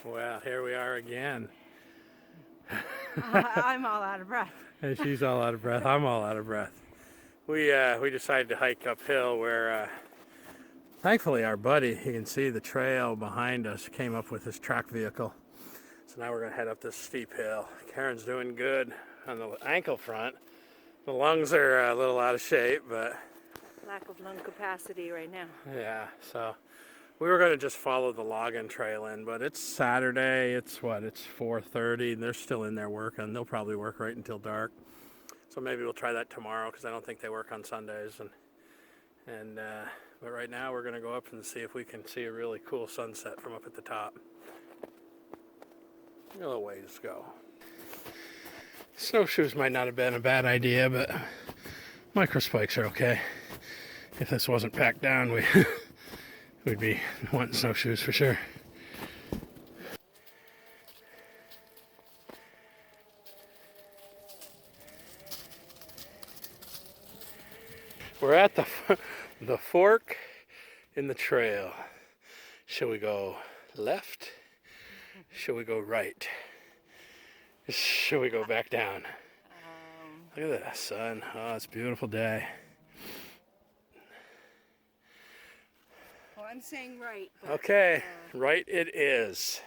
Well, here we are again. I'm all out of breath. And she's all out of breath. I'm all out of breath. We decided to hike uphill where thankfully our buddy, you can see the trail behind us, came up with his track vehicle. So now we're going to head up this steep hill. Karen's doing good on the ankle front. The lungs are a little out of shape, but Lack of lung capacity right now. yeah, so we were going to just follow the login trail in, but it's Saturday. It's 4:30, and they're still in there working. They'll probably work right until dark. So maybe we'll try that tomorrow because I don't think they work on Sundays. But right now we're going to go up and see if we can see a really cool sunset from up at the top. A little ways to go. Snowshoes might not have been a bad idea, but micro spikes are okay. If this wasn't packed down, we'd be wanting snowshoes for sure. We're at the fork in the trail. Shall we go left? Shall we go right? Shall we go back down? Look at that sun. Oh, it's a beautiful day. Well, I'm saying right. But, Okay, right it is.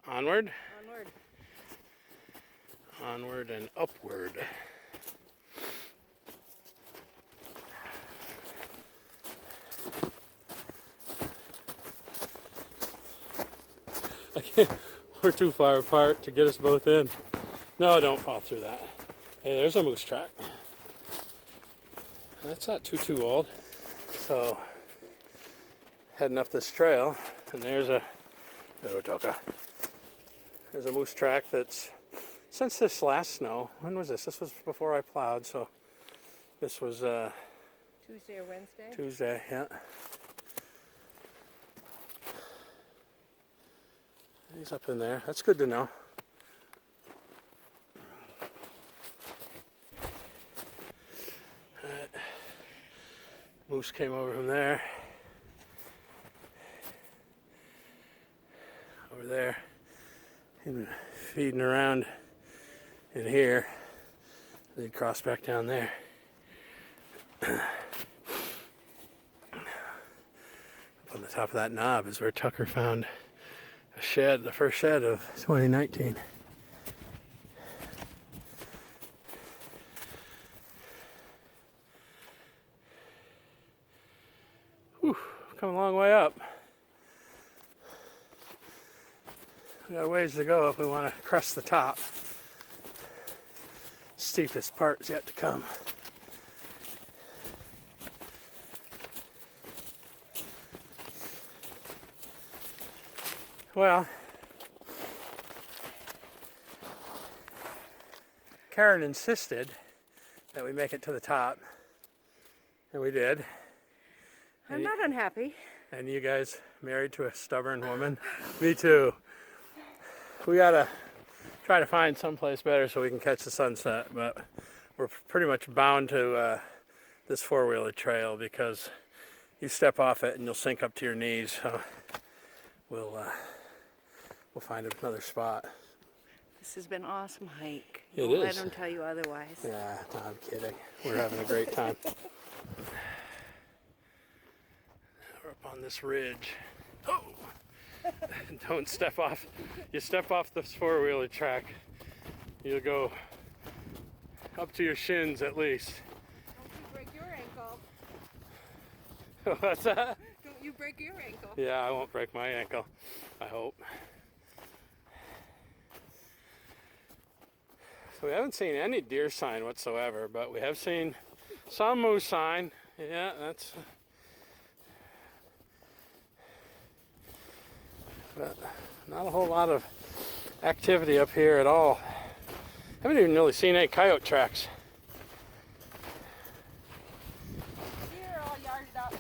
Onward? Onward. Onward and upward. We're too far apart to get us both in. No, don't fall through that. Hey, there's a moose track. That's not too old. So, heading up this trail, and there's a moose track that's, since this last snow, when was this? This was before I plowed, so this was Tuesday or Wednesday? Tuesday, yeah. He's up in there. That's good to know. Moose came over from there. Over there. He's been feeding around in here. They'd cross back down there. Up on the top of that knob is where Tucker found a shed, the first shed of 2019. Whew, come a long way up. We got a ways to go if we want to crest the top. Steepest part is yet to come. Well, Karen insisted that we make it to the top, and we did. I'm not unhappy. And you guys married to a stubborn woman? Me too. We gotta try to find someplace better so we can catch the sunset, but we're pretty much bound to this four-wheeler trail because you step off it and you'll sink up to your knees. So we'll find another spot. This has been an awesome hike. It Don't is. let them tell you otherwise. Yeah, no, I'm kidding. We're having a great time. We're up on this ridge. Oh! Don't step off. You step off this four-wheeler track, you'll go up to your shins at least. Don't you break your ankle. What's that? Don't you break your ankle. Yeah, I won't break my ankle, I hope. So we haven't seen any deer sign whatsoever, but we have seen some moose sign. Yeah, that's... But not a whole lot of activity up here at all. Haven't even really seen any coyote tracks. Deer all yarded up.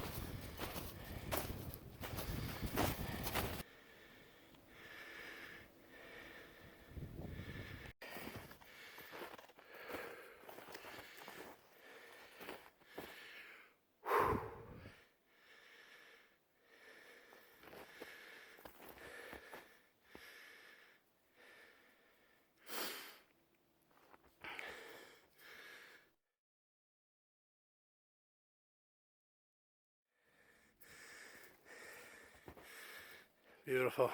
Beautiful.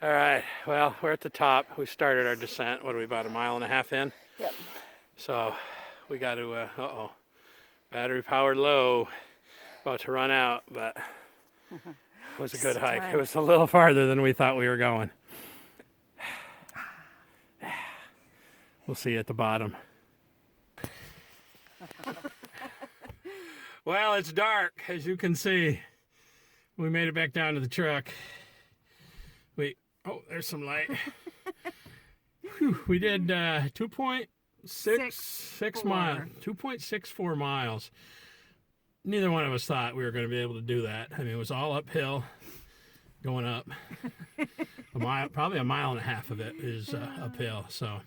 All right, well, we're at the top. We started our descent. What are we, about a mile and a half in? Yep. So we got to, battery powered low, about to run out, but it was a good hike. It was a little farther than we thought we were going. We'll see you at the bottom. Well, it's dark, as you can see. We made it back down to the truck. Oh, there's some light. Whew, we did 2.66 miles, 2.64 miles. Neither one of us thought we were going to be able to do that. I mean, it was all uphill, going up. Probably a mile and a half of it is uphill. So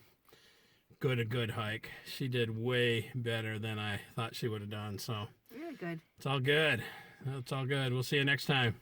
a good hike. She did way better than I thought she would have done. So Really good. it's all good. It's all good. We'll see you next time.